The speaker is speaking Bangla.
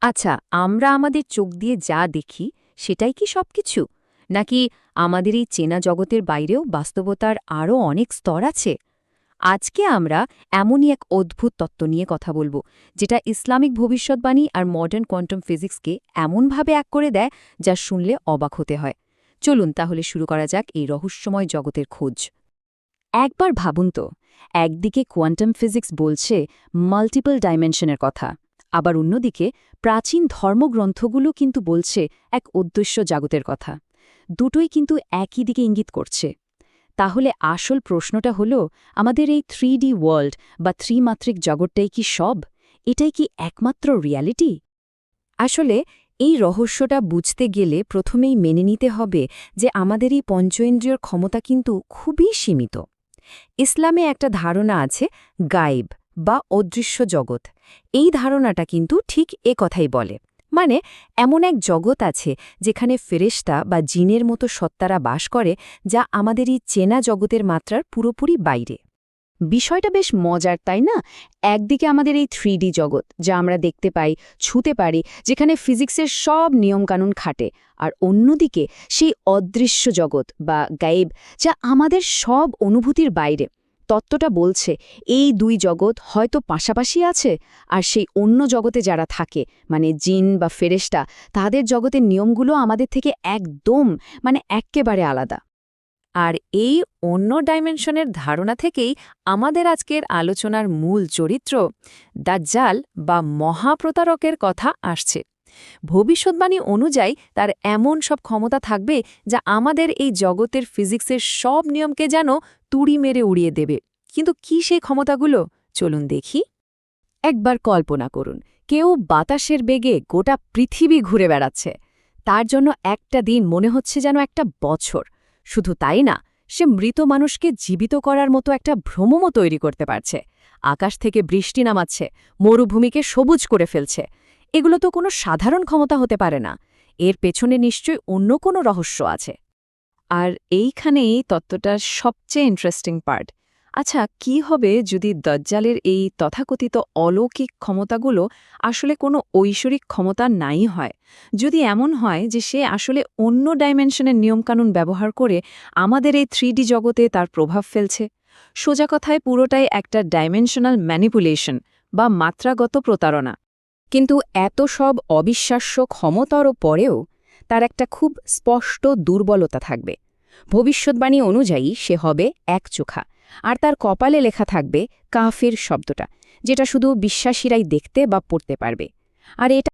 আচ্ছা, আমরা আমাদের চোখ দিয়ে যা দেখি সেটাই কি সবকিছু, নাকি আমাদের এই চেনা জগতের বাইরেও বাস্তবতার আরও অনেক স্তর আছে? আজকে আমরা এমনই এক অদ্ভুত তত্ত্ব নিয়ে কথা বলবো, যেটা ইসলামিক ভবিষ্যৎবাণী আর মডার্ন কোয়ান্টাম ফিজিক্সকে এমনভাবে এক করে দেয় যা শুনলে অবাক হতে হয়। চলুন তাহলে শুরু করা যাক এই রহস্যময় জগতের খোঁজ। একবার ভাবুন তো, একদিকে কোয়ান্টাম ফিজিক্স বলছে মাল্টিপল ডাইমেনশনের কথা, আবার অন্যদিকে প্রাচীন ধর্মগ্রন্থগুলো কিন্তু বলছে এক অদৃশ্য জগতের কথা। দুটোই কিন্তু একই দিকে ইঙ্গিত করছে। তাহলে আসল প্রশ্নটা হলো, আমাদের এই 3D ওয়ার্ল্ড বা ত্রিমাত্রিক জগৎটাই কি সব? এটাই কি একমাত্র রিয়ালিটি? আসলে এই রহস্যটা বুঝতে গেলে প্রথমেই মেনে নিতে হবে যে আমাদের এই পঞ্চেন্দ্রিয়র ক্ষমতা কিন্তু খুবই সীমিত। ইসলামে একটা ধারণা আছে গায়েব বা অদৃশ্য জগৎ। এই ধারণাটা কিন্তু ঠিক এ কথাই বলে, মানে এমন এক জগৎ আছে যেখানে ফেরেশতা বা জিনের মতো সত্তারা বাস করে, যা আমাদের এই চেনা জগতের মাত্রার পুরোপুরি বাইরে। বিষয়টা বেশ মজার, তাই না? একদিকে আমাদের এই 3D জগৎ, যা আমরা দেখতে পাই, ছুঁতে পারি, যেখানে ফিজিক্সের সব নিয়মকানুন খাটে, আর অন্যদিকে সেই অদৃশ্য জগৎ বা গায়েব, যা আমাদের সব অনুভূতির বাইরে। তত্ত্বটা বলছে এই দুই জগৎ হয়তো পাশাপাশি আছে, আর সেই অন্য জগতে যারা থাকে, মানে জিন বা ফেরেশতা, তাদের জগতের নিয়মগুলো আমাদের থেকে একদম, মানে এক্কেবারে আলাদা। আর এই অন্য ডাইমেনশনের ধারণা থেকেই আমাদের আজকের আলোচনার মূল চরিত্র দাজ্জাল বা মহাপ্রতারকের কথা আসছে। ভবিষ্যৎবাণী অনুযায়ী তার এমন সব ক্ষমতা থাকবে যা আমাদের এই জগতের ফিজিক্সের সব নিয়মকে যেন তুড়ি মেরে উড়িয়ে দেবে। কিন্তু কি সেই ক্ষমতাগুলো? চলুন দেখি। একবার কল্পনা করুন, কেউ বাতাসের বেগে গোটা পৃথিবী ঘুরে বেড়াচ্ছে। তার জন্য একটা দিন মনে হচ্ছে যেন একটা বছর। শুধু তাই না, সে মৃত মানুষকে জীবিত করার মতো একটা ভ্রমও তৈরি করতে পারছে। আকাশ থেকে বৃষ্টি নামাচ্ছে, মরুভূমিকে সবুজ করে ফেলছে। এগুলো তো কোনো সাধারণ ক্ষমতা হতে পারে না। এর পেছনে নিশ্চয়ই অন্য কোনো রহস্য আছে। আর এইখানেই তত্ত্বটার সবচেয়ে ইন্টারেস্টিং পার্ট। আচ্ছা, কি হবে যদি দাজ্জালের এই তথাকথিত অলৌকিক ক্ষমতাগুলো আসলে কোনো ঐশ্বরিক ক্ষমতা নাই হয়? যদি এমন হয় যে সে আসলে অন্য ডাইমেনশনের নিয়মকানুন ব্যবহার করে আমাদের এই 3D জগতে তার প্রভাব ফেলছে? সোজা কথায় পুরোটাই একটা ডাইমেনশনাল ম্যানিপুলেশন বা মাত্রাগত প্রতারণা। কিন্তু এত সব অবিশ্বাস্য ক্ষমতারও পরেও তার একটা খুব স্পষ্ট দুর্বলতা থাকবে। ভবিষ্যৎবাণী অনুযায়ী সে হবে একচোখা, আর তার কপালে লেখা থাকবে কাফের শব্দটা, যেটা শুধু বিশ্বাসীরাই দেখতে বা পড়তে পারবে। আর এটা